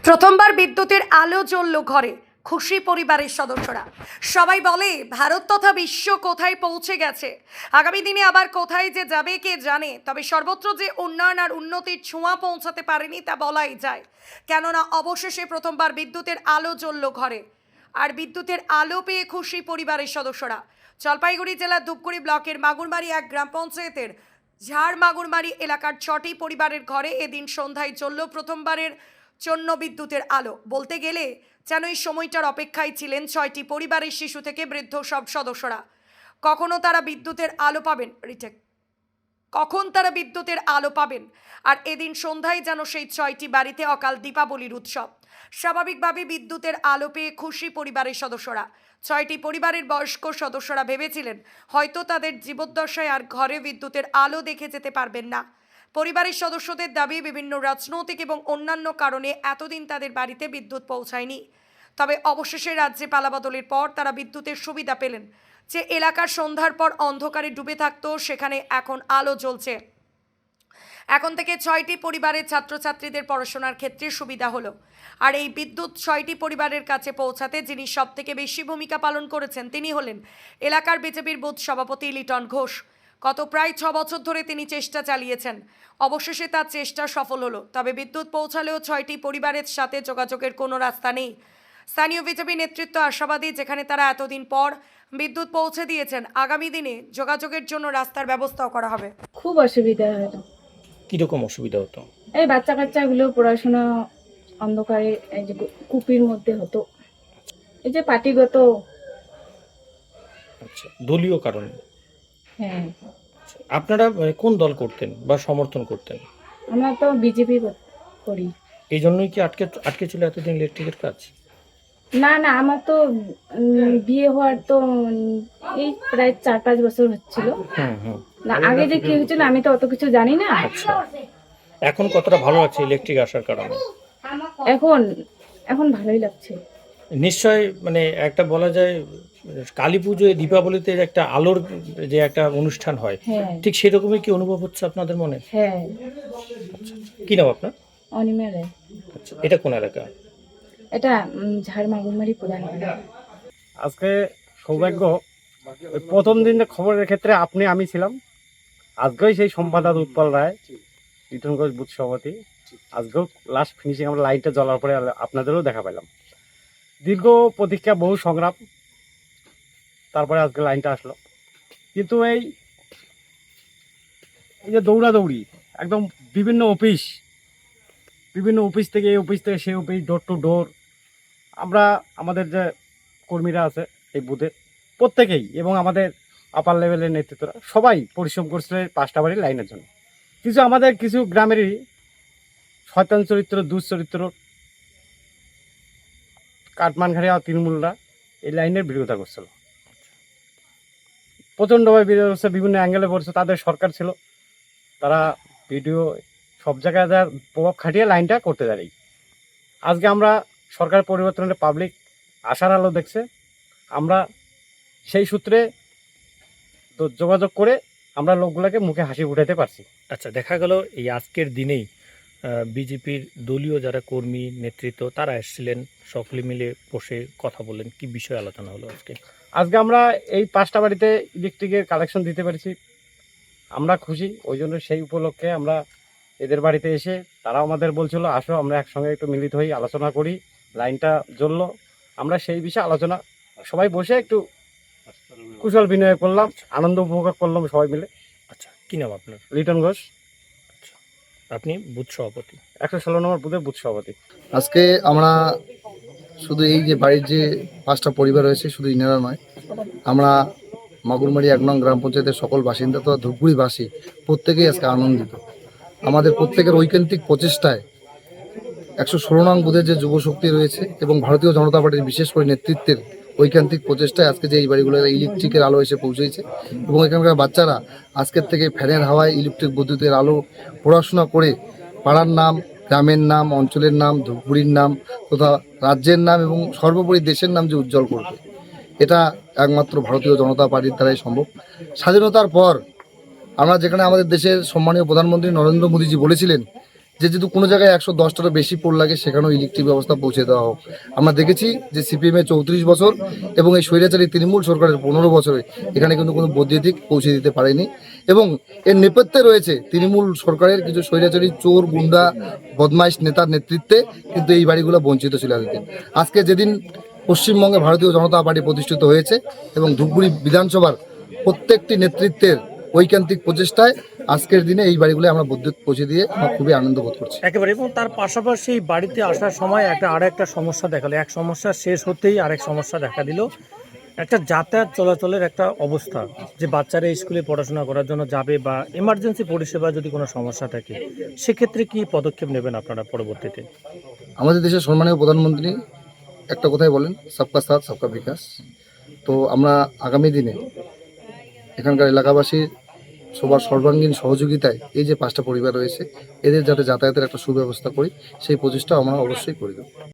প্রথমবার বিদ্যুতের আলো জ্বলল ঘরে, খুশি পরিবারের সদস্যরা। সবাই বলে ভারত তথা বিশ্ব কোথায় পৌঁছে গেছে, আগামী দিনে আবার কোথায় যে যাবে কে জানে। তবে সর্বত্র যে উন্নয়ন আর উন্নতির ছোঁয়া পৌঁছাতে পারেনি তা বলাই যায়, কেননা অবশেষে প্রথমবার বিদ্যুতের আলো জ্বলল ঘরে। আর বিদ্যুতের আলো পেয়ে খুশি পরিবারের সদস্যরা। জলপাইগুড়ি জেলার ধূপগুড়ি ব্লকের মাগুরমারি এক গ্রাম পঞ্চায়েতের ঝাড় মাগুরমারি এলাকার 6টি পরিবারের ঘরে এদিন সন্ধ্যায় জ্বলল প্রথমবারের জন্য বিদ্যুতের আলো। বলতে গেলে যেন এই সময়টার অপেক্ষায় ছিলেন 6টি পরিবারের শিশু থেকে বৃদ্ধ সব সদস্যরা। কখনো তারা বিদ্যুতের আলো পাবেন, কখন তারা বিদ্যুতের আলো পাবেন। আর এদিন সন্ধ্যায় যেন সেই 6টি বাড়িতে অকাল দীপাবলির উৎসব। স্বাভাবিকভাবে বিদ্যুতের আলো পেয়ে খুশি পরিবারের সদস্যরা। 6টি পরিবারের বয়স্ক সদস্যরা ভেবেছিলেন হয়তো তাদের জীবদ্দশায় আর ঘরে বিদ্যুতের আলো দেখে যেতে পারবেন না। পরিবারের সদস্যদের দাবি, বিভিন্ন রাজনৈতিক এবং অন্যান্য কারণে এতদিন তাদের বাড়িতে বিদ্যুৎ পৌঁছায়নি। তবে অবশেষে রাজ্যে পালাবদলের পর তারা বিদ্যুতের সুবিধা পেলেন। যে এলাকার সন্ধ্যার পর অন্ধকারে ডুবে থাকতো, সেখানে এখন আলো জ্বলছে। এখন থেকে 6টি পরিবারের ছাত্রছাত্রীদের পড়াশোনার ক্ষেত্রে সুবিধা হলো। আর এই বিদ্যুৎ 6টি পরিবারের কাছে পৌঁছাতে যিনি সবথেকে বেশি ভূমিকা পালন করেছেন তিনি হলেন এলাকার বিজেপির বুথ সভাপতি লিটন ঘোষ। গত প্রায় 6 বছর ধরে তিনি চেষ্টা চালিয়েছেন, অবশেষে তার চেষ্টা সফল হলো। তবে বিদ্যুৎ পৌঁছালেও 6টি পরিবারের সাথে যোগাযোগের কোনো রাস্তা নেই। স্থানীয় বিজেপি নেতৃত্ব আশাবাদী, যেখানে তারা এতদিন পর বিদ্যুৎ পৌঁছে দিয়েছেন, আগামী দিনে যোগাযোগের জন্য রাস্তার ব্যবস্থাও করা হবে। খুব অসুবিধা হতো। কিরকম অসুবিধা হতো? এই বাচ্চা কাচ্চাগুলো পড়াশোনা অন্ধকারে, এই যে কুপির মধ্যে হতো, এই যে পার্টিগত। আচ্ছা, দলীয় কারণে। হ্যাঁ, আচ্ছা, আপনারা কোন দল করতেন বা সমর্থন করতেন? আমরা তো বিজেপি করি। এই জন্যই কি আটকে আটকে ছিল এতদিন ইলেকট্রিকের কাজ? না না, আমার তো বিয়ে হওয়ার তো এই প্রায় 4-5 বছর হচ্ছিল হুম। না। আগে যে কি হয়েছিল আমি তো অত কিছু জানি না। আচ্ছা, এখন কতটা ভালো লাগছে ইলেকট্রিক আসার কারণে? এখন এখন ভালোই লাগছে। নিশ্চয়, মানে একটা বলা যায় কালী পুজোয় দীপাবলিতে একটা আলোর যে একটা অনুষ্ঠান হয়, হ্যাঁ ঠিক সেরকমই কি অনুভব হচ্ছে আপনাদের মনে? হ্যাঁ। কি নাম আপনার? অনিমা রায়। আচ্ছা, এটা কোন এলাকা? এটা ঝাড় মাগুরমারি প্রধান। আজকে সৌভাগ্য, ওই প্রথম দিন খবরের ক্ষেত্রে আমি ছিলাম। আজকেই সেই সম্পাদক উৎপল রায়, লিটন ঘোষ বুথ সভাপতি। আজকেও লাস্ট ফিনিশিং আমরা লাইটটা জ্বলার পরে আপনাদেরও দেখা পেলাম। দীর্ঘ প্রতীক্ষা, বহু সংগ্রাম, তারপরে আজকে লাইনটা আসলো। কিন্তু এই যে দৌড়াদৌড়ি, একদম বিভিন্ন অফিস থেকে এই অফিস থেকে সেই অফিস, ডোর টু ডোর, আমরা আমাদের যে কর্মীরা আছে এই বুথের প্রত্যেকেই এবং আমাদের আপার লেভেলের নেতৃত্বরা সবাই পরিশ্রম করছিল 5টা বাড়ির লাইনের জন্য। আমাদের কিছু গ্রামেরই শয়তান চরিত্র, দুশ্চরিত্র, কাটমানঘাড়িয়া তৃণমূলরা এই লাইনের বিরোধিতা করছিল, প্রচণ্ডভাবে বিরোধ করছে, বিভিন্ন অ্যাঙ্গেলে পড়ছে। তাদের সরকার ছিল, তারা ভিডিও সব জায়গায় যা প্রভাব খাটিয়ে লাইনটা করতে দাঁড়িয়ে। আজকে আমরা সরকার পরিবর্তনের পাবলিক আশার আলো দেখছে। আমরা সেই সূত্রে তো যোগাযোগ করে আমরা লোকগুলোকে মুখে হাসি ফুটাতে পারছি। আচ্ছা, দেখা গেল এই আজকের দিনেই বিজেপির দলীয় যারা কর্মী নেতৃত্ব তারা এসেছিলেন, সকলে মিলে বসে কথা বললেন। কি বিষয়ে আলোচনা হলো আজকে? আজকে আমরা এই 5টা বাড়িতে ইলেকট্রিকের কালেকশন দিতে পেরেছি, আমরা খুশি। ওই জন্য সেই উপলক্ষে আমরা এদের বাড়িতে এসে, তারাও আমাদের বলছিল আসো আমরা একসঙ্গে একটু মিলিত হই, আলোচনা করি। লাইনটা জ্বললো, আমরা সেই বিষয়ে আলোচনা সবাই বসে একটু কুশল বিনিময় করলাম, আনন্দ উপভোগ করলাম সবাই মিলে। আচ্ছা, কি নাম আপনার? লিটন ঘোষ। আচ্ছা, আপনি বুথ সভাপতি? 116 নম্বর বুথের বুথ সভাপতি। আজকে আমরা শুধু এই যে বাড়ির যে 5টা পরিবার রয়েছে, শুধু ইনারা নয়, আমরা মাগুরমারি 1 নং গ্রাম পঞ্চায়েতের সকল বাসিন্দা তো ধূপগুড়িবাসী প্রত্যেকেই আজকে আনন্দিত। আমাদের প্রত্যেকের ঐকান্তিক প্রচেষ্টায় 116 নং বুথের যে যুবশক্তি রয়েছে এবং ভারতীয় জনতা পার্টির বিশেষ করে নেতৃত্বের ঐকান্তিক প্রচেষ্টায় আজকে যে এই বাড়িগুলো ইলেকট্রিকের আলো এসে পৌঁছেছে এবং এখানকার বাচ্চারা আজকের থেকে ফ্যানের হাওয়ায় ইলেকট্রিক বিদ্যুতের আলো পড়াশোনা করে পাড়ার নাম, গ্রামের নাম, অঞ্চলের নাম, ধূপগুড়ির নাম তথা রাজ্যের নাম এবং সর্বোপরি দেশের নাম যে উজ্জ্বল করবে, এটা একমাত্র ভারতীয় জনতা পার্টির দ্বারাই সম্ভব। স্বাধীনতার পর আমরা যেখানে আমাদের দেশের সম্মানীয় প্রধানমন্ত্রী নরেন্দ্র মোদীজি বলেছিলেন যে যদি কোনো জায়গায় 110টারও বেশি পোল লাগে সেখানেও ইলেকট্রিক ব্যবস্থা পৌঁছে দেওয়া হোক। আমরা দেখেছি যে সিপিএমের 34 বছর এবং এই স্বৈরাচারী তৃণমূল সরকারের 15 বছরে এখানে কিন্তু কোনো বৈদ্যুতিক পৌঁছে দিতে পারেনি, এবং এর নেপথ্যে রয়েছে তৃণমূল সরকারের কিছু স্বৈরাচারী চোর গুন্ডা বদমাইশ নেতার নেতৃত্বে কিন্তু এই বাড়িগুলো বঞ্চিত ছিল এতদিন। আজকে যেদিন পশ্চিমবঙ্গে ভারতীয় জনতা পার্টি প্রতিষ্ঠিত হয়েছে এবং ধূপগুড়ি বিধানসভার প্রত্যেকটি নেতৃত্বের ঐকান্তিক প্রচেষ্টায় আজকের দিনে এই বাড়িগুলো আমরা বিদ্যুৎ পৌঁছে দিয়ে আমরা খুবই আনন্দ বোধ করছি। একেবারে, এবং তার পাশাপাশি বাড়িতে আসার সময় আরেকটা সমস্যা দেখালো, এক সমস্যা শেষ হতেই আরেক সমস্যা দেখা দিল, একটা যাতায়াত চলাচলের একটা অবস্থা, যে বাচ্চারা স্কুলে পড়াশোনা করার জন্য যাবে বা এমার্জেন্সি পরিষেবা যদি কোনো সমস্যা থাকে সেক্ষেত্রে কি পদক্ষেপ নেবেন আপনারা পরবর্তীতে? আমাদের দেশের সম্মানীয় প্রধানমন্ত্রী একটা কথাই বলেন, সবকা সাথ সবকা বিকাশ। তো আমরা আগামী দিনে এখানকার এলাকাবাসীর সবার সর্বাঙ্গীন সহযোগিতায় এই যে 5টা পরিবার রয়েছে এদের যাতে যাতায়াতের একটা সুব্যবস্থা করি সেই প্রচেষ্টা আমরা অবশ্যই করে দেব।